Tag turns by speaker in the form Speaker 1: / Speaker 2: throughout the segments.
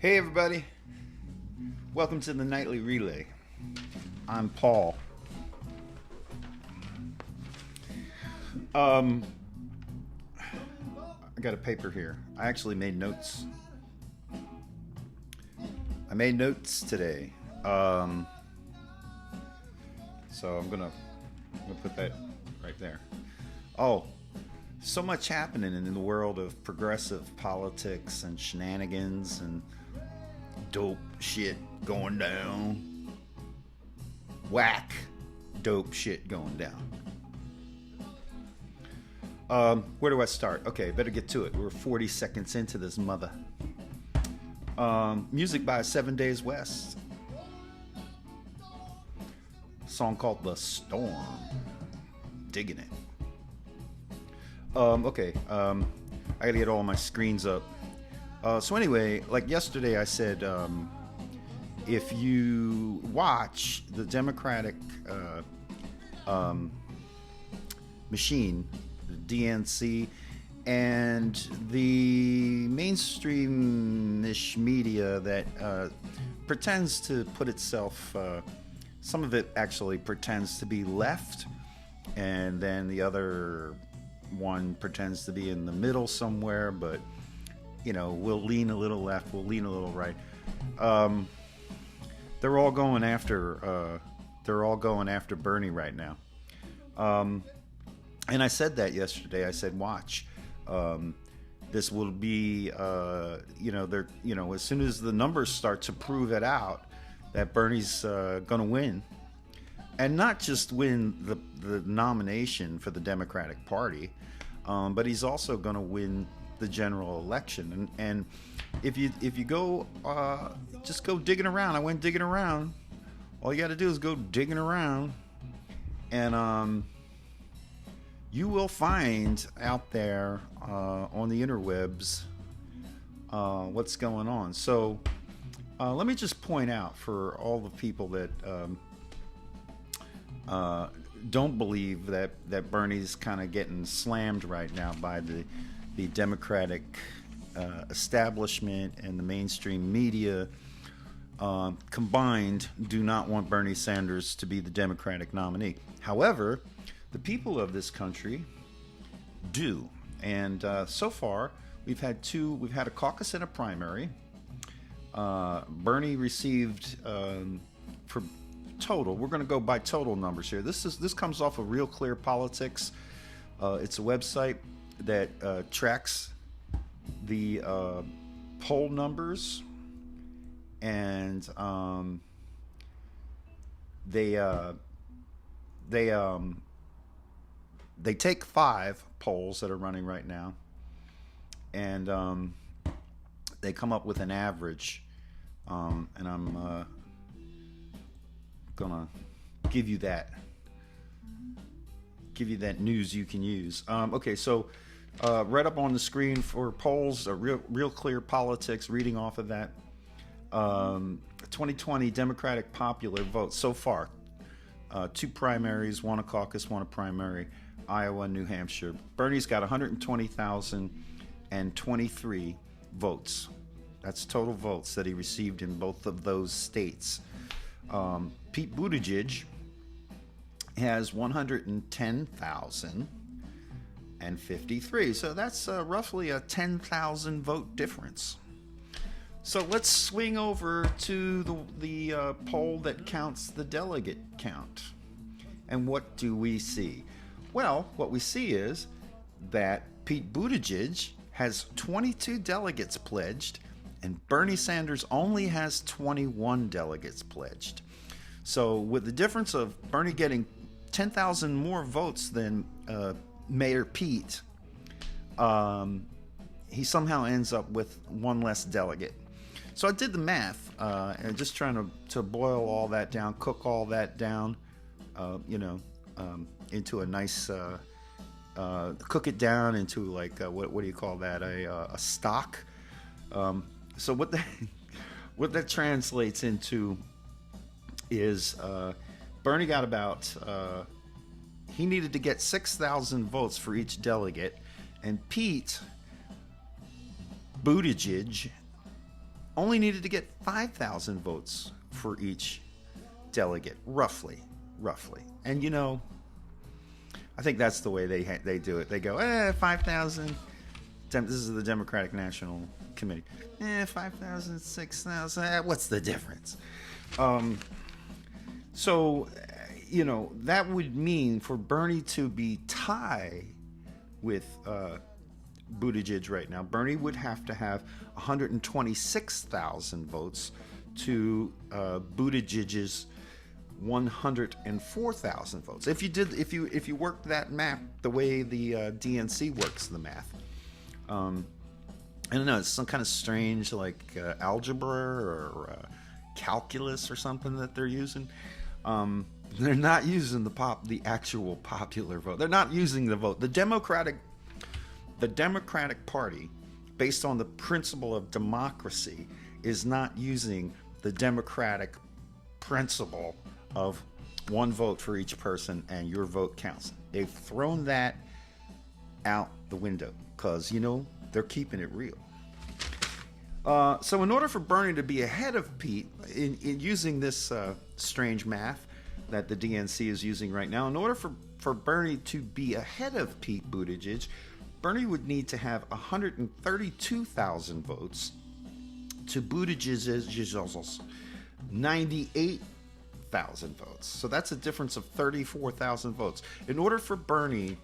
Speaker 1: Hey everybody, welcome to the Nightly Relay. I'm Paul. I got a paper here. I actually made notes. I made notes today. So I'm gonna put that right there. Oh, so much happening in the world of progressive politics and shenanigans and dope shit going down. Whack dope shit going down. Where do I start? Okay, better get to it. We're 40 seconds into this mother. Music by 7 Days West. Song called The Storm. Digging it. Okay, I gotta get all my screens up. So anyway, like yesterday I said, if you watch the Democratic machine, the DNC, and the mainstream-ish media that pretends to put itself, some of it actually pretends to be left, and then the other one pretends to be in the middle somewhere, but you know, we'll lean a little left, we'll lean a little right. They're all going after Bernie right now. And I said that yesterday. I said, watch. This will be, as soon as the numbers start to prove it out, that Bernie's going to win. And not just win the nomination for the Democratic Party, but he's also going to win the general election. And if you go, just go digging around. I went digging around. All you got to do is go digging around, and you will find out there on the interwebs what's going on. So let me just point out for all the people that don't believe that Bernie's kind of getting slammed right now by the Democratic establishment and the mainstream media combined do not want Bernie Sanders to be the Democratic nominee. However, the people of this country do. And so far, we've had a caucus and a primary. Bernie received for total, we're going to go by total numbers here. This comes off of Real Clear Politics. It's a website that tracks the poll numbers, and they take 5 polls that are running right now, and they come up with an average, and I'm gonna give you that news you can use. Okay, so right up on the screen for polls, Real Clear Politics, reading off of that. 2020 Democratic popular vote so far. 2 primaries, 1 a caucus, 1 a primary. Iowa, New Hampshire. Bernie's got 120,023 votes. That's total votes that he received in both of those states. Pete Buttigieg has 110,053. So that's roughly a 10,000 vote difference. So let's swing over to the poll that counts the delegate count. And what do we see? Well, what we see is that Pete Buttigieg has 22 delegates pledged, and Bernie Sanders only has 21 delegates pledged. So with the difference of Bernie getting 10,000 more votes than Mayor Pete, he somehow ends up with 1 less delegate. So I did the math, and just trying to boil all that down, cook all that down, into a nice, cook it down into like, what do you call that? A stock. So what that translates into is Bernie got about, he needed to get 6,000 votes for each delegate, and Pete Buttigieg only needed to get 5,000 votes for each delegate, roughly. And I think that's the way they do it. They go, 5,000. This is the Democratic National Committee. 5,000, 6,000. What's the difference? So, that would mean for Bernie to be tied with Buttigieg right now, Bernie would have to have 126,000 votes to Buttigieg's 104,000 votes. If you worked that math the way the DNC works the math, I don't know, it's some kind of strange like algebra or calculus or something that they're using. They're not using the actual popular vote. They're not using the vote. The Democratic Party, based on the principle of democracy, is not using the democratic principle of one vote for each person and your vote counts. They've thrown that out the window because, they're keeping it real. So in order for Bernie to be ahead of Pete in using this strange math that the DNC is using right now, in order for Bernie to be ahead of Pete Buttigieg, Bernie would need to have 132,000 votes to Buttigieg's 98,000 votes. So that's a difference of 34,000 votes. In order for Bernie,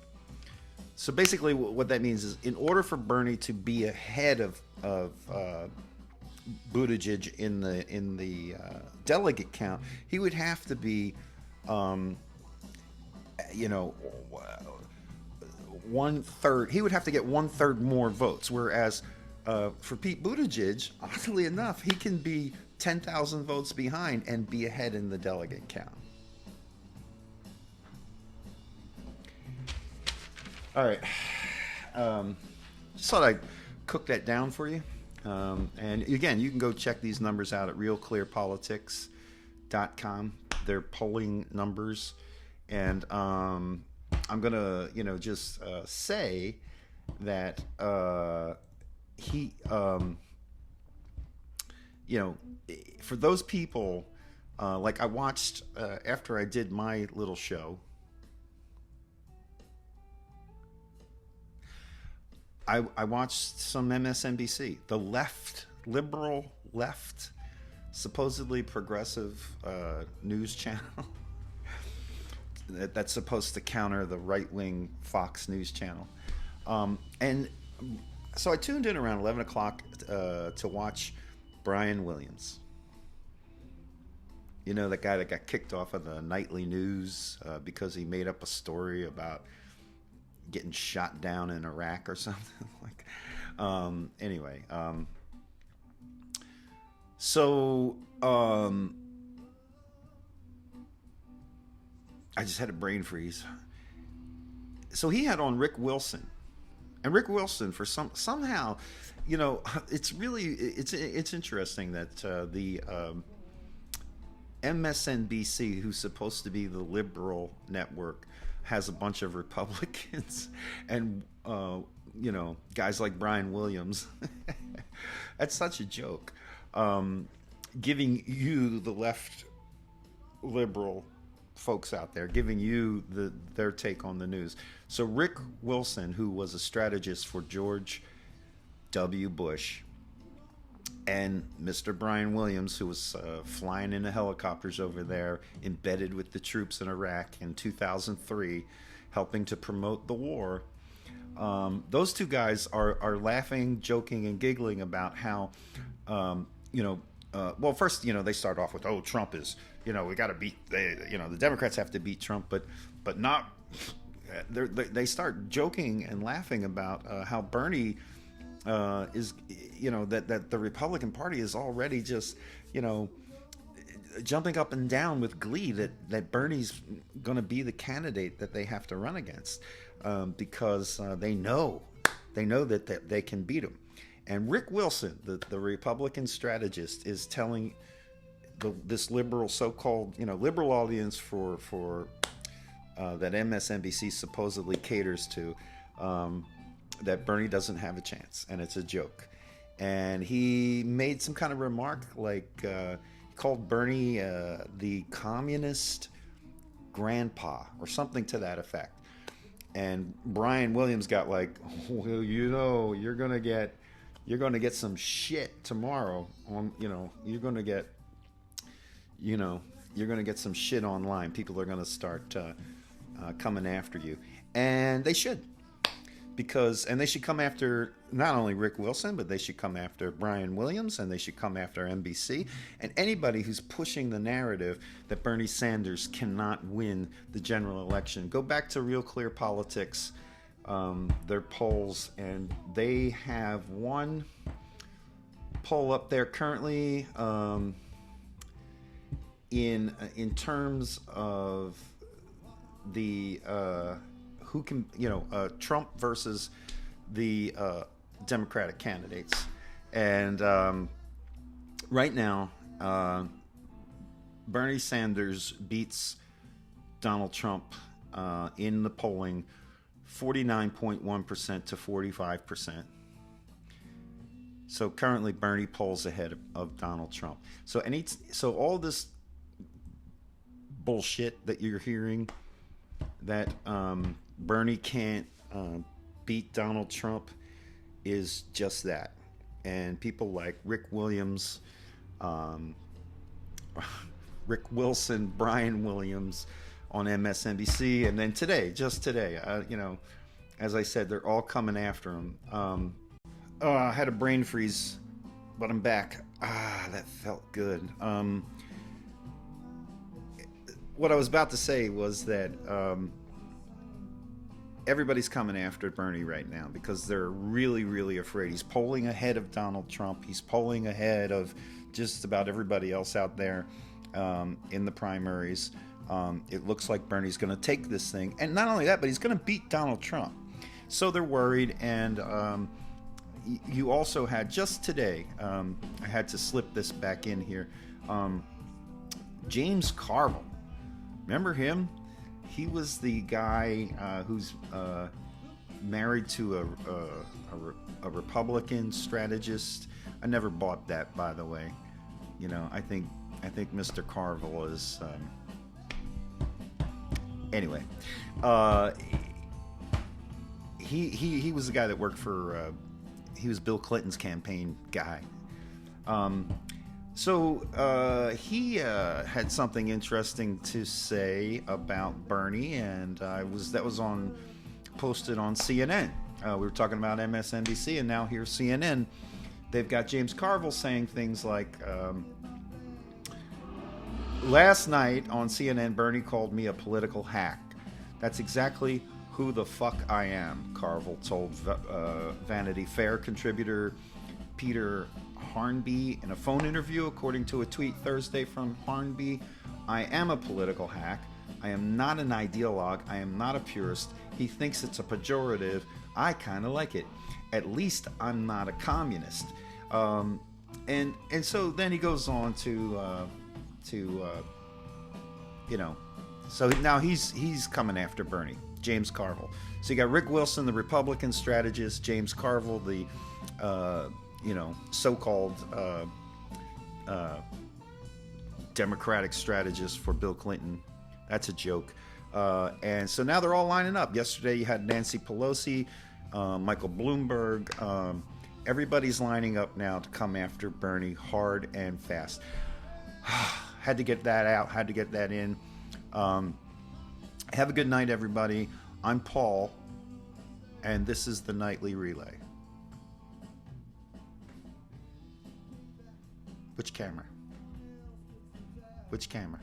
Speaker 1: so basically what that means is, in order for Bernie to be ahead of Buttigieg in the delegate count, he would have to be, 1/3. He would have to get 1/3 more votes. Whereas for Pete Buttigieg, oddly enough, he can be 10,000 votes behind and be ahead in the delegate count. All right. Just thought I'd cook that down for you. And again, you can go check these numbers out at realclearpolitics.com. They're polling numbers. And I'm going to, just say that he, for those people, like I watched after I did my little show, I watched some MSNBC, the liberal left, supposedly progressive news channel that's supposed to counter the right-wing Fox News channel. And so I tuned in around 11 o'clock to watch Brian Williams. The guy that got kicked off of the nightly news because he made up a story about getting shot down in Iraq or something. Anyway. I just had a brain freeze. So he had on Rick Wilson. And Rick Wilson, for somehow, it's interesting that the MSNBC, who's supposed to be the liberal network, has a bunch of Republicans and guys like Brian Williams. That's such a joke. Giving you, the left liberal folks out there, giving you their take on the news. So Rick Wilson, who was a strategist for George W. Bush, and Mr. Brian Williams, who was flying in the helicopters over there, embedded with the troops in Iraq in 2003, helping to promote the war. Those two guys are laughing, joking, and giggling about how, well, first, they start off with, Trump is, we got to beat, the Democrats have to beat Trump, but not. They start joking and laughing about how Bernie is, that the Republican Party is already just, jumping up and down with glee that Bernie's going to be the candidate that they have to run against, because they know that they can beat him. And Rick Wilson, the Republican strategist, is telling this liberal, so-called, liberal audience for that MSNBC supposedly caters to, that Bernie doesn't have a chance, and it's a joke. and he made some kind of remark like he called Bernie the communist grandpa or something to that effect. And Brian Williams got like, well, you're gonna get some shit tomorrow on, you're gonna get some shit online. People are gonna start coming after you, and they should. And they should come after not only Rick Wilson, but they should come after Brian Williams, and they should come after NBC, and anybody who's pushing the narrative that Bernie Sanders cannot win the general election. Go back to Real Clear Politics, their polls, and they have one poll up there currently in terms of the who can, Trump versus the Democratic candidates. And right now, Bernie Sanders beats Donald Trump in the polling 49.1% to 45%. So currently Bernie polls ahead of Donald Trump. So all this bullshit that you're hearing, that Bernie can't beat Donald Trump, is just that. And people like Rick Williams, Rick Wilson, Brian Williams on MSNBC, and then just today, as I said, they're all coming after him. I had a brain freeze, but I'm back. That felt good. What I was about to say was that everybody's coming after Bernie right now because they're really, really afraid. He's polling ahead of Donald Trump. He's polling ahead of just about everybody else out there in the primaries. It looks like Bernie's going to take this thing. And not only that, but he's going to beat Donald Trump. So they're worried. And you also had, just today, I had to slip this back in here, James Carvel. Remember him? He was the guy who's married to a Republican strategist. I never bought that, by the way. I think Mr. Carvel is. Anyway, he was the guy that worked for. He was Bill Clinton's campaign guy. So he had something interesting to say about Bernie, and that was posted on CNN. We were talking about MSNBC, and now here's CNN. They've got James Carvel saying things like, last night on CNN, Bernie called me a political hack. That's exactly who the fuck I am, Carvel told Vanity Fair contributor Peter Hornby in a phone interview. According to a tweet Thursday from Hornby, I am a political hack. I am not an ideologue. I am not a purist. He thinks it's a pejorative. I kind of like it. At least I'm not a communist. And so then he goes on to so now he's coming after Bernie, James Carvel. So you got Rick Wilson, the Republican strategist, James Carvel, the so-called Democratic strategist for Bill Clinton. That's a joke. And so now they're all lining up. Yesterday you had Nancy Pelosi, Michael Bloomberg. Everybody's lining up now to come after Bernie hard and fast. Had to get that out. Had to get that in. Have a good night, everybody. I'm Paul, and this is the Nightly Relay. Which camera? Which camera?